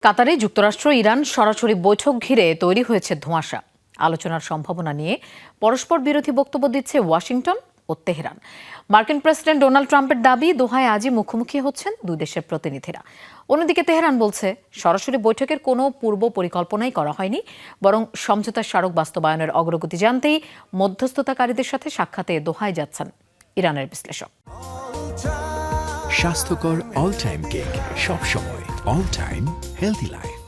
কাতারে যুক্তরাষ্ট্র ইরান সরাসরি বৈঠক ঘিরে তৈরি হয়েছে ধোঁয়াশা। আলোচনার সম্ভাবনা নিয়ে পরস্পর বিরোধী বক্তব্য দিচ্ছে ওয়াশিংটন ও তেহরান। মার্কিন প্রেসিডেন্ট ডোনাল্ড ট্রাম্পের দাবি, দোহায় আজই মুখোমুখি হচ্ছেন দুই দেশের প্রতিনিধিরা। অন্যদিকে তেহরান বলছে সরাসরি বৈঠকের কোনো পূর্ব পরিকল্পনাই করা হয়নি, বরং সমঝোতার স্মারক বাস্তবায়নের অগ্রগতি জানতেই মধ্যস্থতাকারীদের সাথে সাক্ষাতে দোহায় যাচ্ছেন ইরানের বিশ্লেষক। স্বাস্থ্যকর অল টাইম কেক, সব সময় অল টাইম হেলদি লাইফ।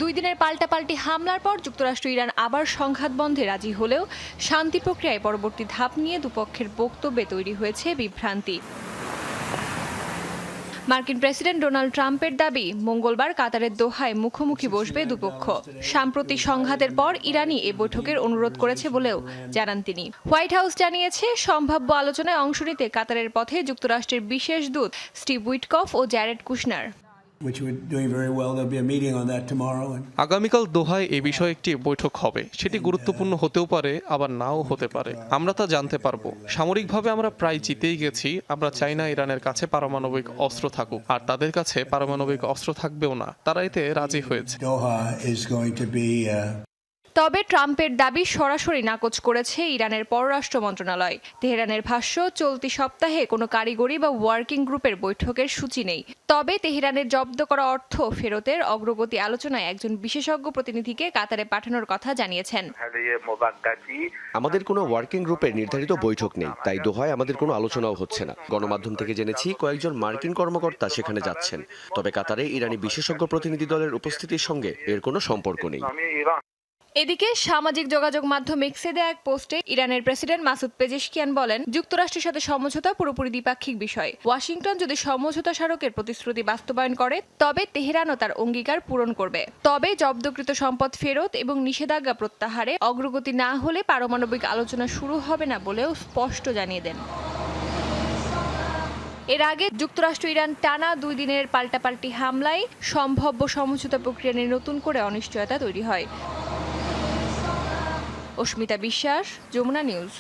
দুই দিনের পাল্টাপাল্টি হামলার পর যুক্তরাষ্ট্র ইরান আবার সংঘাত বন্ধে রাজি হলেও শান্তি প্রক্রিয়ায় পরবর্তী ধাপ নিয়ে দুপক্ষের বক্তব্যে তৈরি হয়েছে বিভ্রান্তি। মার্কিন প্রেসিডেন্ট ডোনাল্ড ট্রাম্পের দাবি, মঙ্গলবার কাতারের দোহায় মুখোমুখি বসবে দুপক্ষ। সাম্প্রতিক সংঘাতের পর ইরানই এ বৈঠকের অনুরোধ করেছে বলেও জানান তিনি। হোয়াইট হাউস জানিয়েছে, সম্ভাব্য আলোচনায় অংশ নিতে কাতারের পথে যুক্তরাষ্ট্রের বিশেষ দূত স্টিভ উইটকফ ও জ্যারেড কুশনার। আগামীকাল দোহায় এ বিষয়ে একটি বৈঠক হবে। সেটি গুরুত্বপূর্ণ হতেও পারে, আবার নাও হতে পারে। আমরা তা জানতে পারবো। সামরিকভাবে আমরা প্রায় জিতেই গেছি। আমরা চাই না ইরানের কাছে পারমাণবিক অস্ত্র থাকুক, আর তাদের কাছে পারমাণবিক অস্ত্র থাকবেও না। তারা এতে রাজি হয়েছে। তবে ট্রাম্পের দাবি সরাসরি নাকচ করেছে ইরানের পররাষ্ট্র মন্ত্রণালয়। তেহরানের ভাষ্য, চলতি সপ্তাহে কোনো কারিগরি বা ওয়ার্কিং গ্রুপের বৈঠকের সূচি নেই। তবে তেহরানের জব্দ করা অর্থ ফেরতের অগ্রগতি আলোচনায় একজন বিশেষজ্ঞ প্রতিনিধিকে কাতারে পাঠানোর কথা জানিয়েছেন। আমাদের কোনো ওয়ার্কিং গ্রুপের নির্ধারিত বৈঠক নেই, তাই দোহায় আমাদের কোনো আলোচনাও হচ্ছে না। গণমাধ্যম থেকে জেনেছি কয়েকজন মার্কিন কর্মকর্তা সেখানে যাচ্ছেন, তবে কাতারে ইরানি বিশেষজ্ঞ প্রতিনিধি দলের উপস্থিতির সঙ্গে এর কোনো সম্পর্ক নেই। এদিকে সামাজিক যোগাযোগ মাধ্যম এক্সে দেয়া এক পোস্টে ইরানের প্রেসিডেন্ট মাসুদ পেজেশকিয়ান বলেন, যুক্তরাষ্ট্রের সাথে সমঝোতা পুরোপুরি দ্বিপাক্ষিক বিষয়। ওয়াশিংটন যদি সমঝোতা স্মারকের প্রতিশ্রুতি বাস্তবায়ন করে, তবে তেহরানও তার অঙ্গীকার পূরণ করবে। তবে জব্দকৃত সম্পদ ফেরত এবং নিষেধাজ্ঞা প্রত্যাহারে অগ্রগতি না হলে পারমাণবিক আলোচনা শুরু হবে না বলেও স্পষ্ট জানিয়ে দেন। এর আগে যুক্তরাষ্ট্র ইরান টানা 2 দিনের পাল্টাপাল্টি হামলায় সম্ভাব্য সমঝোতা প্রক্রিয়া নিয়ে নতুন করে অনিশ্চয়তা তৈরি হয়। অস্মিতা বিশ্বাস, যমুনা নিউজ।